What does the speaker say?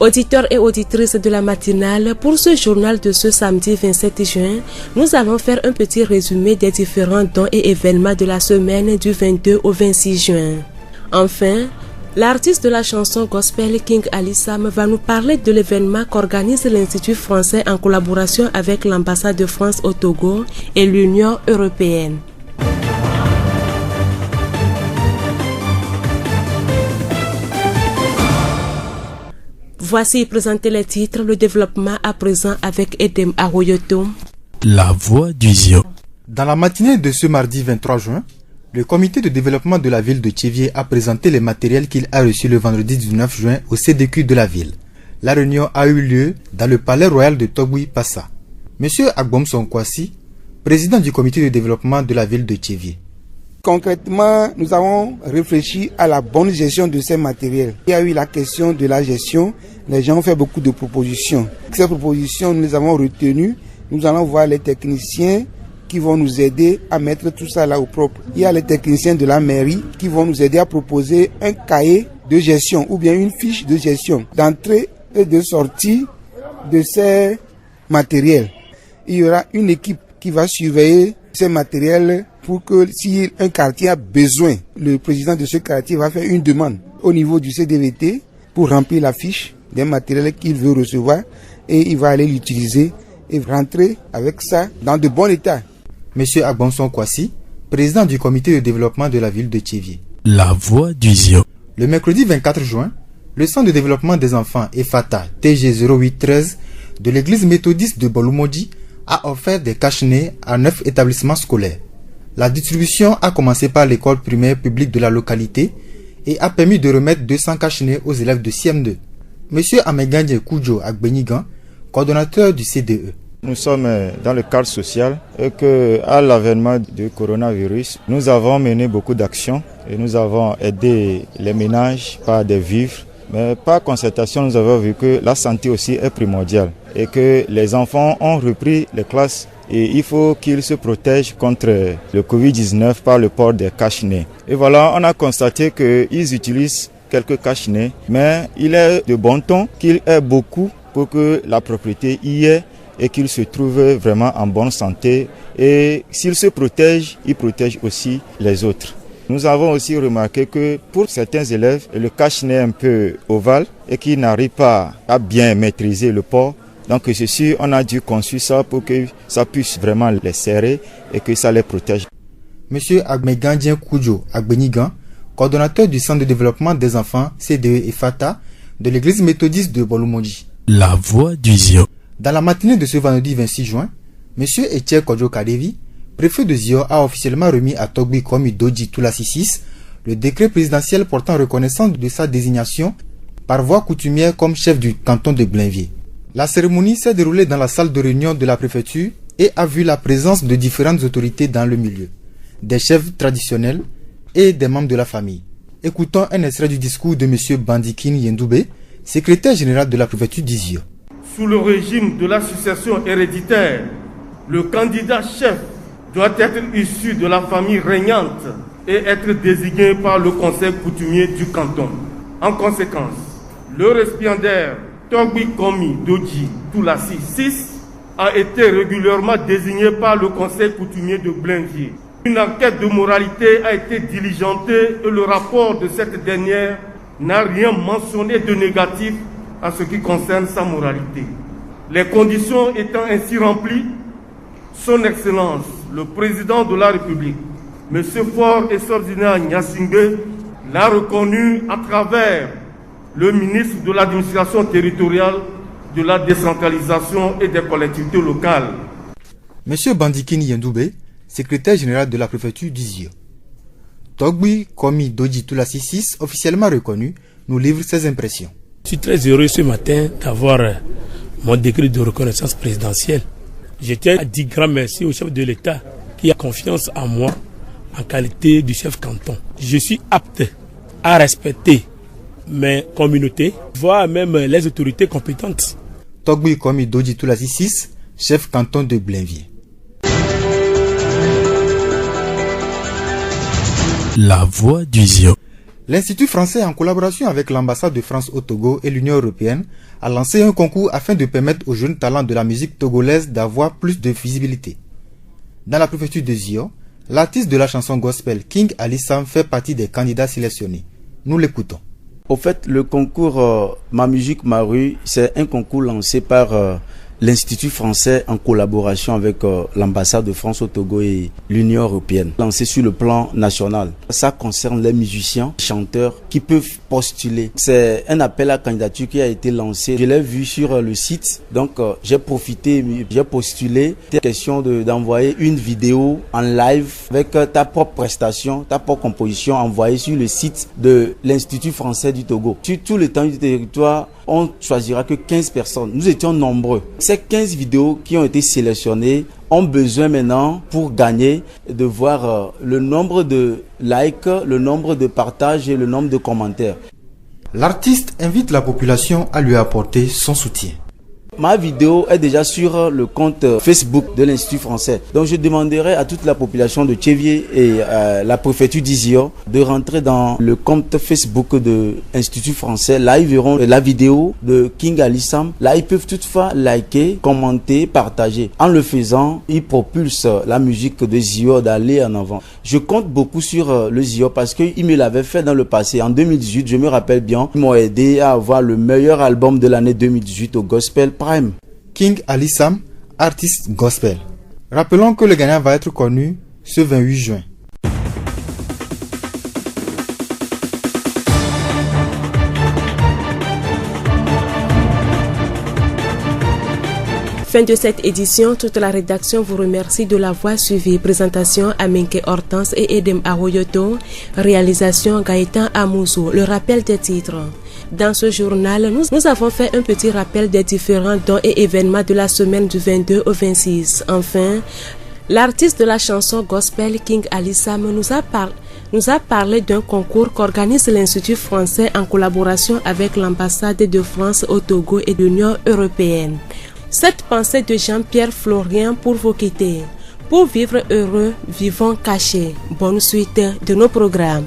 Auditeurs et auditrices de la matinale, pour ce journal de ce samedi 27 juin, nous allons faire un petit résumé des différents dons et événements de la semaine du 22 au 26 juin. Enfin, l'artiste de la chanson gospel King Ali Sam va nous parler de l'événement qu'organise l'Institut français en collaboration avec l'ambassade de France au Togo et l'Union européenne. Voici présenter les titres, le développement à présent avec Edem Aroyoto. La voix du Zion. Dans la matinée de ce mardi 23 juin, le comité de développement de la ville de Tchévié a présenté les matériels qu'il a reçus le vendredi 19 juin au CDQ de la ville. La réunion a eu lieu dans le palais royal de Togui-Passa. Monsieur Agbomson Kwasi, président du comité de développement de la ville de Tchévié. Concrètement, nous avons réfléchi à la bonne gestion de ces matériels. Il y a eu la question de la gestion. Les gens ont fait beaucoup de propositions. Ces propositions, nous les avons retenues. Nous allons voir les techniciens qui vont nous aider à mettre tout ça là au propre. Il y a les techniciens de la mairie qui vont nous aider à proposer un cahier de gestion ou bien une fiche de gestion d'entrée et de sortie de ces matériels. Il y aura une équipe qui va surveiller ces matériels pour que si un quartier a besoin, le président de ce quartier va faire une demande au niveau du CDVT pour remplir la fiche des matériels qu'il veut recevoir et il va aller l'utiliser et rentrer avec ça dans de bon état. Monsieur Agbonson Kwasi, président du comité de développement de la ville de Tchévié. La voix du Zion. Le mercredi 24 juin, le centre de développement des enfants EFATA TG 0813 de l'église méthodiste de Bolumoji a offert des cache-nez à 9 établissements scolaires. La distribution a commencé par l'école primaire publique de la localité et a permis de remettre 200 cache-nez aux élèves de CM2. Monsieur Amegandje Koujo Agbenigan, coordonnateur du CDE. Nous sommes dans le cadre social et que, à l'avènement du coronavirus, nous avons mené beaucoup d'actions et nous avons aidé les ménages par des vivres. Mais par concertation, nous avons vu que la santé aussi est primordiale et que les enfants ont repris les classes et il faut qu'ils se protègent contre le Covid-19 par le port des cache-nez. Et voilà, on a constaté qu'ils utilisent quelques cache-nez, mais il est de bon ton qu'il ait beaucoup pour que la propriété y ait et qu'ils se trouvent vraiment en bonne santé. Et s'ils se protègent, ils protègent aussi les autres. Nous avons aussi remarqué que pour certains élèves, le cache-nez est un peu ovale et qu'ils n'arrivent pas à bien maîtriser le port. Donc ceci, on a dû conçu ça pour que ça puisse vraiment les serrer et que ça les protège. Monsieur Agmegandien Koujo Agbenigan, coordonnateur du centre de développement des enfants CDE et FATA de l'église méthodiste de Bolumoji. La voix du Zion. Dans la matinée de ce vendredi 26 juin, monsieur Etienne Kodjo Kadevi, préfet de Zio, a officiellement remis à Togbi Komi Doji Toulassis le décret présidentiel portant reconnaissance de sa désignation par voie coutumière comme chef du canton de Blainvier. La cérémonie s'est déroulée dans la salle de réunion de la préfecture et a vu la présence de différentes autorités dans le milieu, des chefs traditionnels et des membres de la famille. Écoutons un extrait du discours de monsieur Bandikin Yendoube, secrétaire général de la préfecture d'Izio. Sous le régime de la succession héréditaire, le candidat chef doit être issu de la famille régnante et être désigné par le conseil coutumier du canton. En conséquence, le récipiendaire Togbi Komi Doji Toulassi 6 a été régulièrement désigné par le conseil coutumier de Blainvier. Une enquête de moralité a été diligentée et le rapport de cette dernière n'a rien mentionné de négatif à ce qui concerne sa moralité. Les conditions étant ainsi remplies, Son Excellence, le Président de la République, M. Faure Essordina Nyasingbe, l'a reconnu à travers le ministre de l'Administration territoriale, de la décentralisation et des collectivités locales. M. Bandikini Yendoube, secrétaire général de la préfecture d'Izio. Togbi Komi Doji Toulassis, officiellement reconnu, nous livre ses impressions. Je suis très heureux ce matin d'avoir mon décret de reconnaissance présidentielle. Je tiens à dire grand merci au chef de l'État qui a confiance en moi en qualité de chef canton. Je suis apte à respecter mes communautés, voire même les autorités compétentes. Togbi Komi Doji Toulassis, chef canton de Blainvier. La voix du Zion. L'Institut français, en collaboration avec l'ambassade de France au Togo et l'Union européenne, a lancé un concours afin de permettre aux jeunes talents de la musique togolaise d'avoir plus de visibilité. Dans la préfecture de Zio, l'artiste de la chanson gospel King Ali Sam fait partie des candidats sélectionnés. Nous l'écoutons. Au fait, le concours Ma musique, ma rue, c'est un concours lancé par l'Institut français en collaboration avec l'ambassade de France au Togo et l'Union européenne, lancé sur le plan national. Ça concerne les musiciens, chanteurs qui peuvent postuler. C'est un appel à candidature qui a été lancé. Je l'ai vu sur le site, donc j'ai profité, j'ai postulé. C'est question d'envoyer une vidéo en live avec ta propre prestation, ta propre composition envoyée sur le site de l'Institut français du Togo. Sur tout le temps du territoire, on choisira que 15 personnes. Nous étions nombreux. Ces 15 vidéos qui ont été sélectionnées ont besoin maintenant, pour gagner, de voir le nombre de likes, le nombre de partages et le nombre de commentaires. L'artiste invite la population à lui apporter son soutien. Ma vidéo est déjà sur le compte Facebook de l'Institut français. Donc je demanderai à toute la population de Tchévier et la préfecture d'Izio de rentrer dans le compte Facebook de l'Institut français. Là, ils verront la vidéo de King Ali Sam. Là, ils peuvent toutefois liker, commenter, partager. En le faisant, ils propulsent la musique de Zio d'aller en avant. Je compte beaucoup sur le Zio parce qu'ils me l'avaient fait dans le passé. En 2018, je me rappelle bien, ils m'ont aidé à avoir le meilleur album de l'année 2018 au Gospel Prime. King Ali Sam, artiste gospel. Rappelons que le gagnant va être connu ce 28 juin. Fin de cette édition, toute la rédaction vous remercie de l'avoir suivi. Présentation Aminke Hortense et Edem Aroyoto. Réalisation Gaëtan Amouzou. Le rappel des titres. Dans ce journal, nous avons fait un petit rappel des différents dons et événements de la semaine du 22 au 26. Enfin, l'artiste de la chanson gospel King Ali Sam nous a parlé d'un concours qu'organise l'Institut français en collaboration avec l'ambassade de France au Togo et l'Union européenne. Cette pensée de Jean-Pierre Florian pour vous quitter. Pour vivre heureux, vivons cachés. Bonne suite de nos programmes.